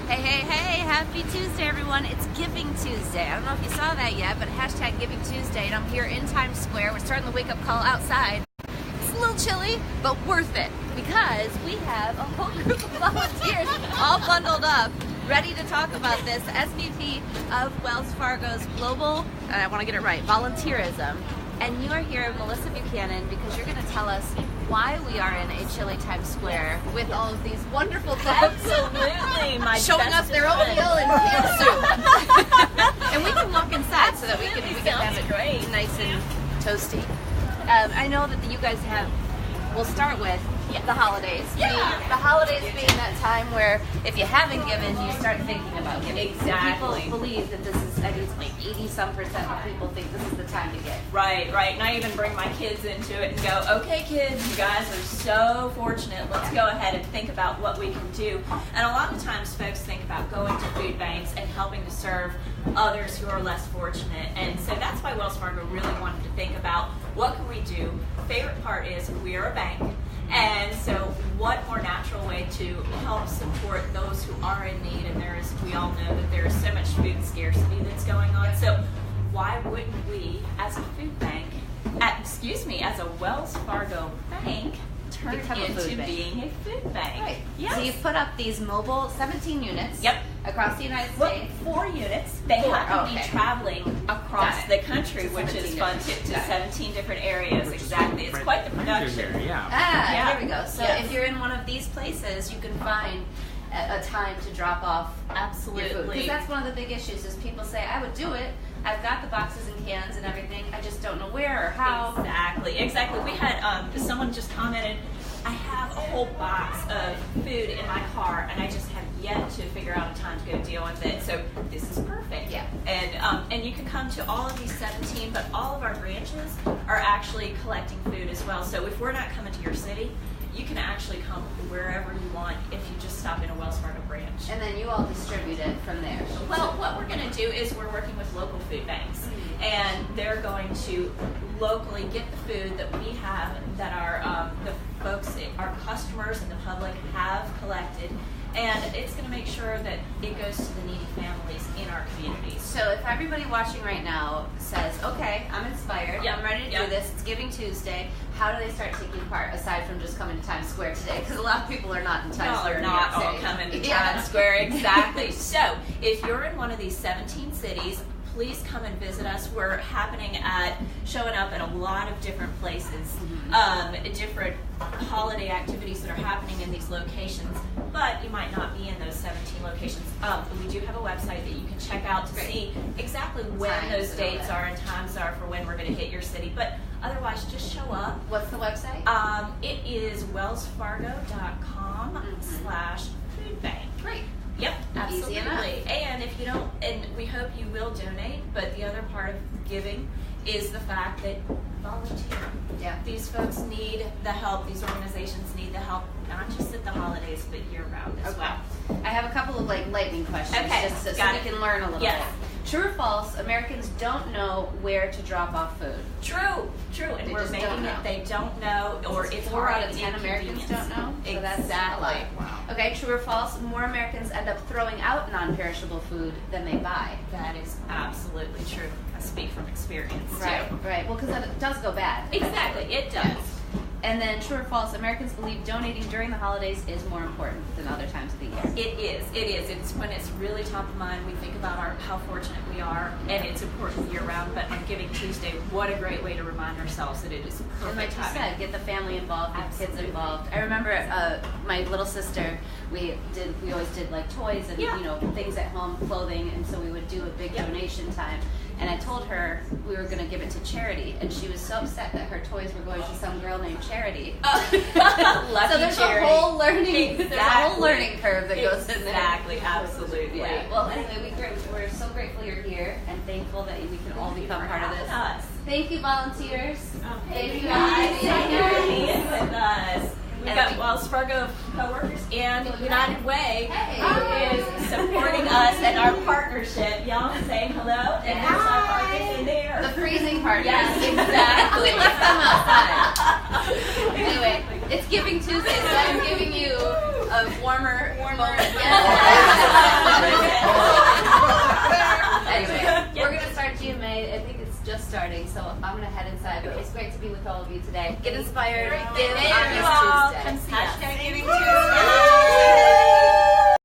Hey, hey, hey, happy Tuesday, everyone. It's Giving Tuesday. I don't know if you saw that yet, but hashtag Giving Tuesday, and I'm here in Times Square. We're starting the wake-up call outside. It's a little chilly, but worth it, because we have a whole group of volunteers all bundled up, ready to talk about this. SVP of Wells Fargo's Global, and I want to get it right, Volunteerism. And you are here, Melissa Buchanan, because you're going to tell us why we are in a chilly Times Square with all of these wonderful folks. Absolutely, my showing us their oatmeal and kale soup. And we can walk inside so that we can have it great. nice and toasty. I know that you guys have, we'll start with the holidays. Yeah. The holidays being that time where if you haven't given, you start thinking about giving. Exactly. People believe that this is, I think it's like 80-some% of people think this is the time to give. Right. And I even bring my kids into it and go, okay, kids, you guys are so fortunate. Let's go ahead and think about what we can do. And a lot of times folks think about going to food banks and helping to serve others who are less fortunate. And so that's why Wells Fargo really wanted to think about what can we do. Favorite part is we are a bank. And so what more natural way to help support those who are in need, and we all know that there is so much food scarcity that's going on. So why wouldn't we, as a food bank, as a Wells Fargo bank, turn into being a food bank? Right. Yes. So you've put up these mobile 17 units across the United States. 4 units. They happen to be traveling across the country, which is fun too, to 17 different areas. Exactly. It's quite the production. There we go. So if you're in one of these places, you can find a time to drop off Absolutely. your food. Because that's one of the big issues is people say, I would do it. I've got the boxes and cans and everything. I just don't know where or how. Exactly. We had someone just commented, I have a whole box of food in my car, and I just have yet to figure out a time to go deal with it. So this is perfect. Yeah. And you can come to all of these 17, but all of our branches are actually collecting food as well. So if we're not coming to your city, you can actually come wherever you want if you just stop in a Wells Fargo branch. And then you all distribute it from there. Well, what we're going to do is we're working with local food banks, and they're going to locally get the food that we have, that our the folks, our customers and the public have collected, and it's going to make sure that it goes to the needy families in our communities. So if everybody watching right now says, okay, I'm inspired, I'm ready to do this, it's Giving Tuesday, how do they start taking part, aside from just coming to Times Square today? Because a lot of people are not in Times Square. They're not all coming to Times Square, exactly. So if you're in one of these 17 cities, please come and visit us. We're showing up at a lot of different places, different holiday activities that are happening in these locations, but you might not be in those 17 locations. We do have a website that you can check out to see exactly when those dates are and times are for when we're going to hit your city. But otherwise, just show up. What's the website? It is wellsfargo.com/foodbank. Great. Yep, absolutely. Easy enough. And if you don't, and we hope you will donate, but the other part of giving is the fact that volunteer. Yeah. These folks need the help, these organizations need the help, not just at the holidays, but year round as well. I have a couple of lightning questions just so we can learn a little bit. True or false, Americans don't know where to drop off food? True. And we're making it, they don't know, or it's 4 out of 10 Americans don't know? So that's a lot. Wow. Okay, true or false, more Americans end up throwing out non-perishable food than they buy? That is absolutely true. I speak from experience, too. Right. Well, because it does go bad. Exactly, it does. And then true or false, Americans believe donating during the holidays is more important than other times of the year. It is. It's when it's really top of mind. We think about how fortunate we are, and it's important year round. But on Giving Tuesday, what a great way to remind ourselves that it is perfect. And like you said, get the family involved, get the kids involved. I remember my little sister. We always did like toys and things at home, clothing, and so we would do a big donation time. And I told her we were going to give it to charity, and she was so upset that her toys were going to some girl named Charity. So there's a whole learning curve that goes in there. Exactly, absolutely. Yeah. Well, anyway, we're so grateful you're here and thankful that we can all become part of this. Thank you, volunteers. Thank you guys for being with us. We've got Wells Fargo coworkers and United Way who is supporting us and our partnership. Y'all saying hello, and there's our partners in there. The freezing partners. Yes, exactly. We left them outside. Anyway, it's Giving Tuesday, so I'm giving you a warmer moment. Yes. so I'm going to head inside. But it's great to be with all of you today. Get inspired. Give